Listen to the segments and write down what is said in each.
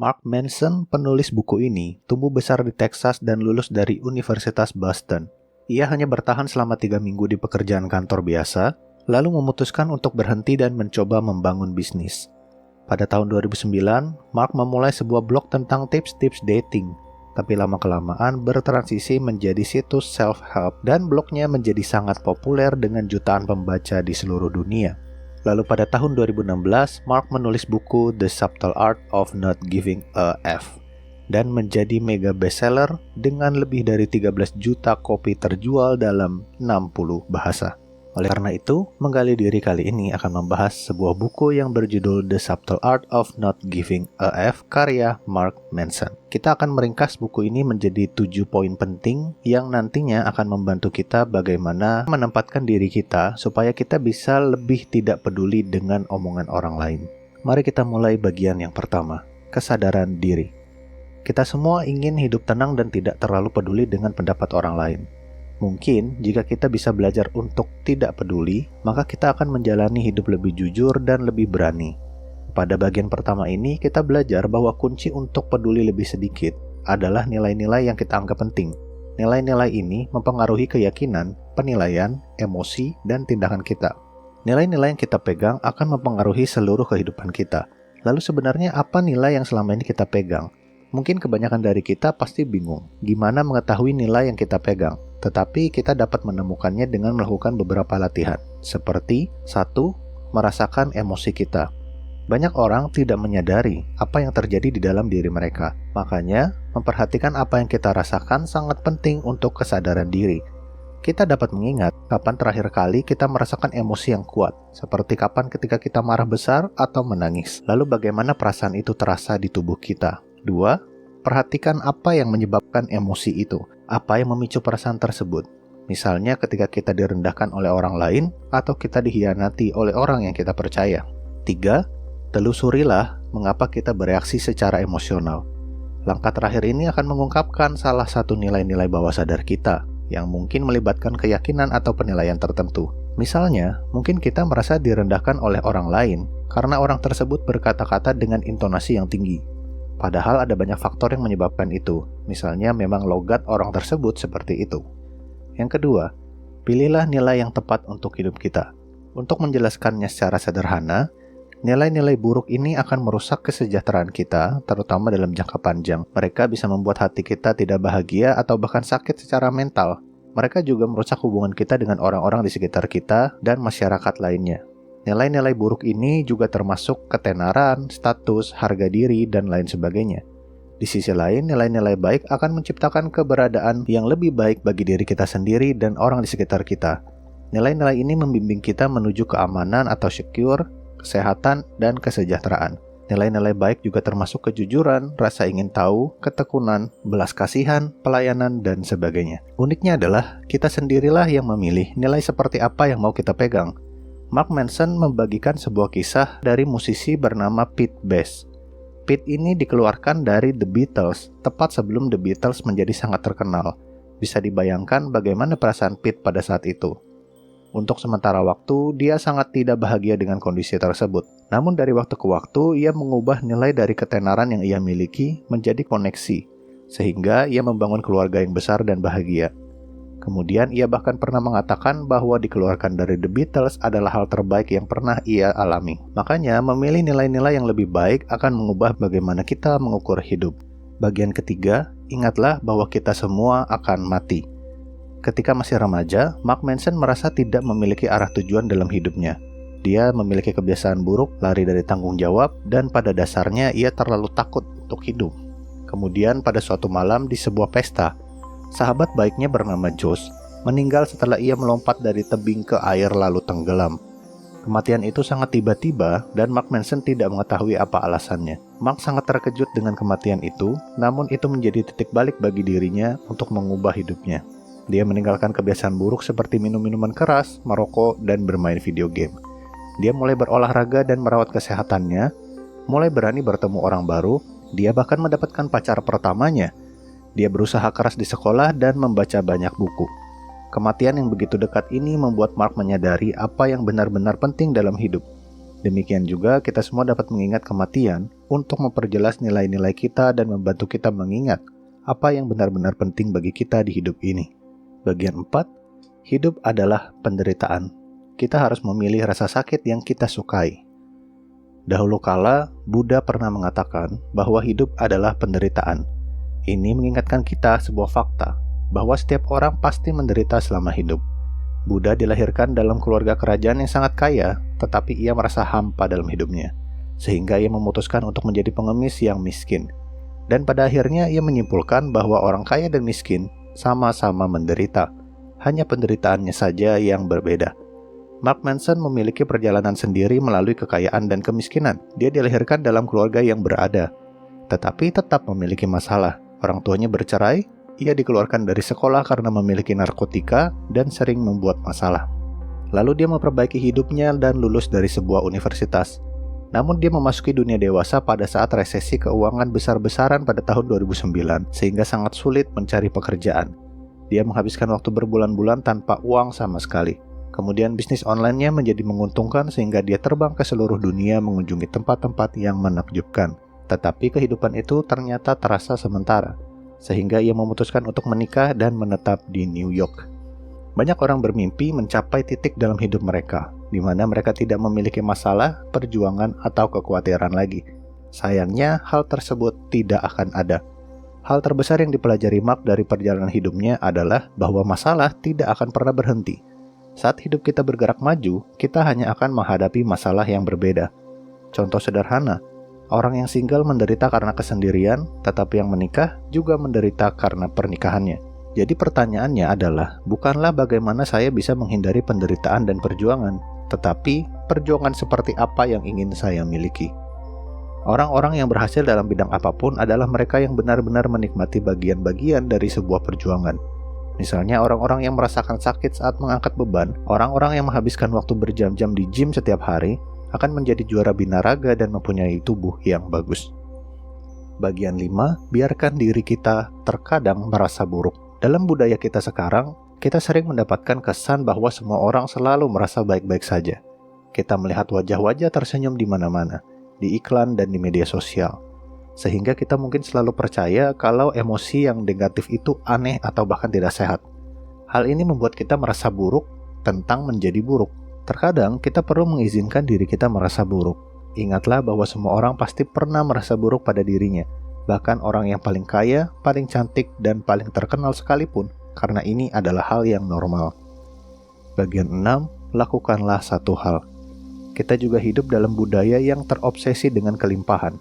Mark Manson, penulis buku ini, tumbuh besar di Texas dan lulus dari Universitas Boston. Ia hanya bertahan selama 3 minggu di pekerjaan kantor biasa, lalu memutuskan untuk berhenti dan mencoba membangun bisnis. Pada tahun 2009, Mark memulai sebuah blog tentang tips-tips dating, tapi lama-kelamaan bertransisi menjadi situs self-help dan blognya menjadi sangat populer dengan jutaan pembaca di seluruh dunia. Lalu pada tahun 2016, Mark menulis buku The Subtle Art of Not Giving a F dan menjadi mega bestseller dengan lebih dari 13 juta kopi terjual dalam 60 bahasa. Oleh karena itu, Menggali Diri kali ini akan membahas sebuah buku yang berjudul The Subtle Art of Not Giving a F karya Mark Manson. Kita akan meringkas buku ini menjadi 7 poin penting yang nantinya akan membantu kita bagaimana menempatkan diri kita supaya kita bisa lebih tidak peduli dengan omongan orang lain. Mari kita mulai bagian yang pertama, kesadaran diri. Kita semua ingin hidup tenang dan tidak terlalu peduli dengan pendapat orang lain. Mungkin jika kita bisa belajar untuk tidak peduli, maka kita akan menjalani hidup lebih jujur dan lebih berani. Pada bagian pertama ini, kita belajar bahwa kunci untuk peduli lebih sedikit adalah nilai-nilai yang kita anggap penting. Nilai-nilai ini mempengaruhi keyakinan, penilaian, emosi, dan tindakan kita. Nilai-nilai yang kita pegang akan mempengaruhi seluruh kehidupan kita. Lalu sebenarnya apa nilai yang selama ini kita pegang? Mungkin kebanyakan dari kita pasti bingung gimana mengetahui nilai yang kita pegang. Tetapi kita dapat menemukannya dengan melakukan beberapa latihan. Seperti 1. Merasakan emosi kita. Banyak orang tidak menyadari apa yang terjadi di dalam diri mereka. Makanya, memperhatikan apa yang kita rasakan sangat penting untuk kesadaran diri. Kita dapat mengingat kapan terakhir kali kita merasakan emosi yang kuat. Seperti kapan ketika kita marah besar atau menangis. Lalu bagaimana perasaan itu terasa di tubuh kita. 2. Perhatikan apa yang menyebabkan emosi itu. Apa yang memicu perasaan tersebut? Misalnya ketika kita direndahkan oleh orang lain atau kita dihianati oleh orang yang kita percaya. 3. Telusurilah mengapa kita bereaksi secara emosional. Langkah terakhir ini akan mengungkapkan salah satu nilai-nilai bawah sadar kita yang mungkin melibatkan keyakinan atau penilaian tertentu. Misalnya, mungkin kita merasa direndahkan oleh orang lain karena orang tersebut berkata-kata dengan intonasi yang tinggi. Padahal ada banyak faktor yang menyebabkan itu. Misalnya memang logat orang tersebut seperti itu. Yang kedua, pilihlah nilai yang tepat untuk hidup kita. Untuk menjelaskannya secara sederhana, nilai-nilai buruk ini akan merusak kesejahteraan kita, terutama dalam jangka panjang. Mereka bisa membuat hati kita tidak bahagia atau bahkan sakit secara mental. Mereka juga merusak hubungan kita dengan orang-orang di sekitar kita dan masyarakat lainnya. Nilai-nilai buruk ini juga termasuk ketenaran, status, harga diri, dan lain sebagainya. Di sisi lain, nilai-nilai baik akan menciptakan keberadaan yang lebih baik bagi diri kita sendiri dan orang di sekitar kita. Nilai-nilai ini membimbing kita menuju keamanan atau secure, kesehatan, dan kesejahteraan. Nilai-nilai baik juga termasuk kejujuran, rasa ingin tahu, ketekunan, belas kasihan, pelayanan, dan sebagainya. Uniknya adalah, kita sendirilah yang memilih nilai seperti apa yang mau kita pegang. Mark Manson membagikan sebuah kisah dari musisi bernama Pete Best. Pete ini dikeluarkan dari The Beatles, tepat sebelum The Beatles menjadi sangat terkenal. Bisa dibayangkan bagaimana perasaan Pete pada saat itu. Untuk sementara waktu, dia sangat tidak bahagia dengan kondisi tersebut. Namun dari waktu ke waktu, ia mengubah nilai dari ketenaran yang ia miliki menjadi koneksi, sehingga ia membangun keluarga yang besar dan bahagia. Kemudian ia bahkan pernah mengatakan bahwa dikeluarkan dari The Beatles adalah hal terbaik yang pernah ia alami. Makanya memilih nilai-nilai yang lebih baik akan mengubah bagaimana kita mengukur hidup. Bagian ketiga, ingatlah bahwa kita semua akan mati. Ketika masih remaja, Mark Manson merasa tidak memiliki arah tujuan dalam hidupnya. Dia memiliki kebiasaan buruk, lari dari tanggung jawab, dan pada dasarnya ia terlalu takut untuk hidup. Kemudian pada suatu malam di sebuah pesta, sahabat baiknya bernama Josh meninggal setelah ia melompat dari tebing ke air lalu tenggelam. Kematian itu sangat tiba-tiba dan Mark Manson tidak mengetahui apa alasannya. Mark sangat terkejut dengan kematian itu, namun itu menjadi titik balik bagi dirinya untuk mengubah hidupnya. Dia meninggalkan kebiasaan buruk seperti minum minuman keras, merokok, dan bermain video game. Dia mulai berolahraga dan merawat kesehatannya, mulai berani bertemu orang baru, dia bahkan mendapatkan pacar pertamanya. Dia berusaha keras di sekolah dan membaca banyak buku. Kematian yang begitu dekat ini membuat Mark menyadari apa yang benar-benar penting dalam hidup. Demikian juga kita semua dapat mengingat kematian untuk memperjelas nilai-nilai kita dan membantu kita mengingat apa yang benar-benar penting bagi kita di hidup ini. Bagian 4, hidup adalah penderitaan. Kita harus memilih rasa sakit yang kita sukai. Dahulu kala, Buddha pernah mengatakan bahwa hidup adalah penderitaan. Ini mengingatkan kita sebuah fakta, bahwa setiap orang pasti menderita selama hidup. Buddha dilahirkan dalam keluarga kerajaan yang sangat kaya, tetapi ia merasa hampa dalam hidupnya, sehingga ia memutuskan untuk menjadi pengemis yang miskin. Dan pada akhirnya ia menyimpulkan bahwa orang kaya dan miskin sama-sama menderita, hanya penderitaannya saja yang berbeda. Mark Manson memiliki perjalanan sendiri melalui kekayaan dan kemiskinan. Dia dilahirkan dalam keluarga yang berada, tetapi tetap memiliki masalah. Orang tuanya bercerai, ia dikeluarkan dari sekolah karena memiliki narkotika dan sering membuat masalah. Lalu dia memperbaiki hidupnya dan lulus dari sebuah universitas. Namun dia memasuki dunia dewasa pada saat resesi keuangan besar-besaran pada tahun 2009, sehingga sangat sulit mencari pekerjaan. Dia menghabiskan waktu berbulan-bulan tanpa uang sama sekali. Kemudian bisnis online-nya menjadi menguntungkan sehingga dia terbang ke seluruh dunia mengunjungi tempat-tempat yang menakjubkan. Tetapi kehidupan itu ternyata terasa sementara, sehingga ia memutuskan untuk menikah dan menetap di New York. Banyak orang bermimpi mencapai titik dalam hidup mereka, di mana mereka tidak memiliki masalah, perjuangan, atau kekhawatiran lagi. Sayangnya, hal tersebut tidak akan ada. Hal terbesar yang dipelajari Mark dari perjalanan hidupnya adalah bahwa masalah tidak akan pernah berhenti. Saat hidup kita bergerak maju, kita hanya akan menghadapi masalah yang berbeda. Contoh sederhana, orang yang single menderita karena kesendirian, tetapi yang menikah juga menderita karena pernikahannya. Jadi pertanyaannya adalah, bukanlah bagaimana saya bisa menghindari penderitaan dan perjuangan, tetapi perjuangan seperti apa yang ingin saya miliki. Orang-orang yang berhasil dalam bidang apapun adalah mereka yang benar-benar menikmati bagian-bagian dari sebuah perjuangan. Misalnya orang-orang yang merasakan sakit saat mengangkat beban, orang-orang yang menghabiskan waktu berjam-jam di gym setiap hari, akan menjadi juara binaraga dan mempunyai tubuh yang bagus. Bagian 5, biarkan diri kita terkadang merasa buruk. Dalam budaya kita sekarang, kita sering mendapatkan kesan bahwa semua orang selalu merasa baik-baik saja. Kita melihat wajah-wajah tersenyum di mana-mana, di iklan dan di media sosial. Sehingga kita mungkin selalu percaya kalau emosi yang negatif itu aneh atau bahkan tidak sehat. Hal ini membuat kita merasa buruk tentang menjadi buruk. Terkadang kita perlu mengizinkan diri kita merasa buruk. Ingatlah bahwa semua orang pasti pernah merasa buruk pada dirinya. Bahkan orang yang paling kaya, paling cantik, dan paling terkenal sekalipun, karena ini adalah hal yang normal. Bagian 6, lakukanlah satu hal. Kita juga hidup dalam budaya yang terobsesi dengan kelimpahan.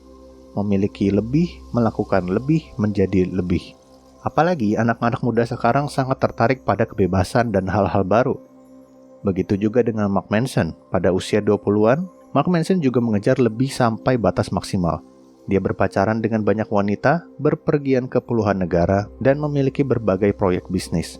Memiliki lebih, melakukan lebih, menjadi lebih. Apalagi anak-anak muda sekarang sangat tertarik pada kebebasan dan hal-hal baru. Begitu juga dengan Mark Manson. Pada usia 20-an, Mark Manson juga mengejar lebih sampai batas maksimal. Dia berpacaran dengan banyak wanita, berpergian ke puluhan negara, dan memiliki berbagai proyek bisnis.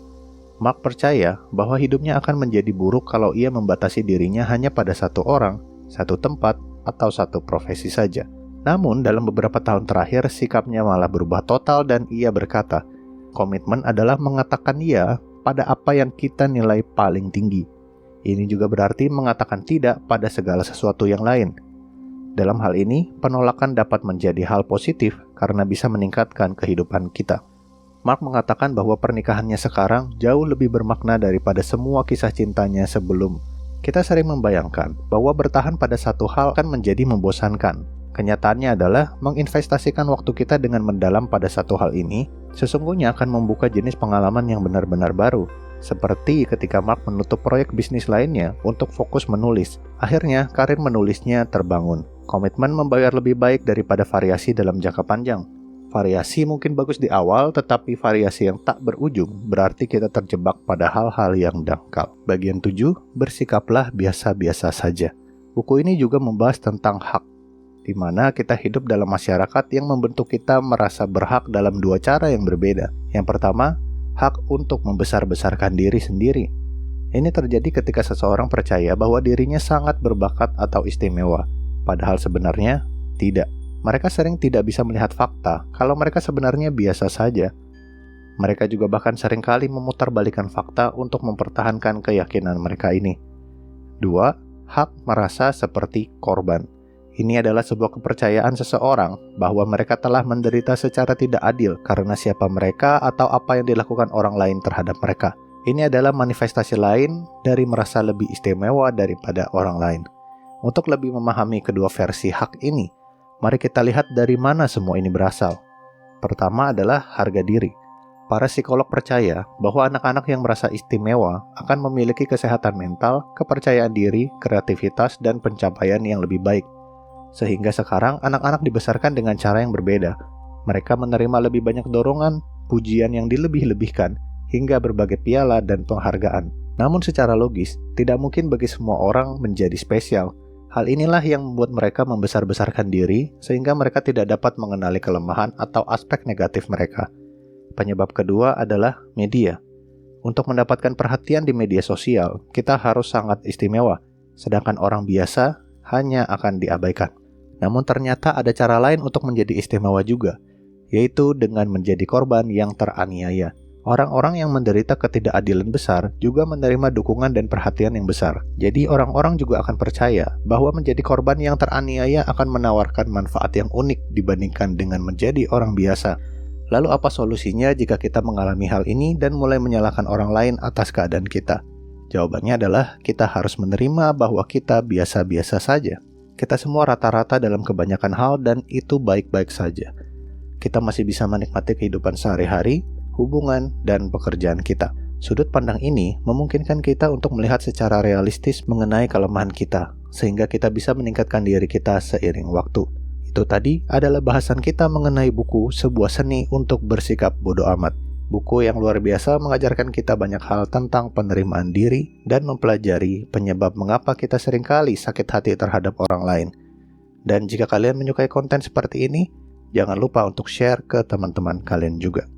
Mark percaya bahwa hidupnya akan menjadi buruk kalau ia membatasi dirinya hanya pada satu orang, satu tempat, atau satu profesi saja. Namun, dalam beberapa tahun terakhir, sikapnya malah berubah total dan ia berkata, komitmen adalah mengatakan ya pada apa yang kita nilai paling tinggi. Ini juga berarti mengatakan tidak pada segala sesuatu yang lain. Dalam hal ini, penolakan dapat menjadi hal positif karena bisa meningkatkan kehidupan kita. Mark mengatakan bahwa pernikahannya sekarang jauh lebih bermakna daripada semua kisah cintanya sebelum. Kita sering membayangkan bahwa bertahan pada satu hal akan menjadi membosankan. Kenyataannya adalah menginvestasikan waktu kita dengan mendalam pada satu hal ini sesungguhnya akan membuka jenis pengalaman yang benar-benar baru. Seperti ketika Mark menutup proyek bisnis lainnya untuk fokus menulis. Akhirnya karir menulisnya terbangun. Komitmen membayar lebih baik daripada variasi dalam jangka panjang. Variasi mungkin bagus di awal, tetapi variasi yang tak berujung berarti kita terjebak pada hal-hal yang dangkal. Bagian 7, bersikaplah biasa-biasa saja. Buku ini juga membahas tentang hak, di mana kita hidup dalam masyarakat yang membentuk kita merasa berhak dalam dua cara yang berbeda. Yang pertama, hak untuk membesar-besarkan diri sendiri. Ini terjadi ketika seseorang percaya bahwa dirinya sangat berbakat atau istimewa, padahal sebenarnya tidak. Mereka sering tidak bisa melihat fakta kalau mereka sebenarnya biasa saja. Mereka juga bahkan seringkali memutarbalikkan fakta untuk mempertahankan keyakinan mereka ini. 2. hak merasa seperti korban. Ini adalah sebuah kepercayaan seseorang bahwa mereka telah menderita secara tidak adil karena siapa mereka atau apa yang dilakukan orang lain terhadap mereka. Ini adalah manifestasi lain dari merasa lebih istimewa daripada orang lain. Untuk lebih memahami kedua versi hak ini, mari kita lihat dari mana semua ini berasal. Pertama adalah harga diri. Para psikolog percaya bahwa anak-anak yang merasa istimewa akan memiliki kesehatan mental, kepercayaan diri, kreativitas, dan pencapaian yang lebih baik. Sehingga sekarang anak-anak dibesarkan dengan cara yang berbeda. Mereka menerima lebih banyak dorongan, pujian yang dilebih-lebihkan, hingga berbagai piala dan penghargaan. Namun secara logis, tidak mungkin bagi semua orang menjadi spesial. Hal inilah yang membuat mereka membesar-besarkan diri, sehingga mereka tidak dapat mengenali kelemahan atau aspek negatif mereka. Penyebab kedua adalah media. Untuk mendapatkan perhatian di media sosial, kita harus sangat istimewa, sedangkan orang biasa hanya akan diabaikan. Namun ternyata ada cara lain untuk menjadi istimewa juga, yaitu dengan menjadi korban yang teraniaya. Orang-orang yang menderita ketidakadilan besar juga menerima dukungan dan perhatian yang besar. Jadi orang-orang juga akan percaya bahwa menjadi korban yang teraniaya akan menawarkan manfaat yang unik dibandingkan dengan menjadi orang biasa. Lalu apa solusinya jika kita mengalami hal ini dan mulai menyalahkan orang lain atas keadaan kita? Jawabannya adalah kita harus menerima bahwa kita biasa-biasa saja. Kita semua rata-rata dalam kebanyakan hal dan itu baik-baik saja. Kita masih bisa menikmati kehidupan sehari-hari, hubungan, dan pekerjaan kita. Sudut pandang ini memungkinkan kita untuk melihat secara realistis mengenai kelemahan kita, sehingga kita bisa meningkatkan diri kita seiring waktu. Itu tadi adalah bahasan kita mengenai buku Sebuah Seni untuk Bersikap Bodo Amat. Buku yang luar biasa mengajarkan kita banyak hal tentang penerimaan diri dan mempelajari penyebab mengapa kita seringkali sakit hati terhadap orang lain. Dan jika kalian menyukai konten seperti ini, jangan lupa untuk share ke teman-teman kalian juga.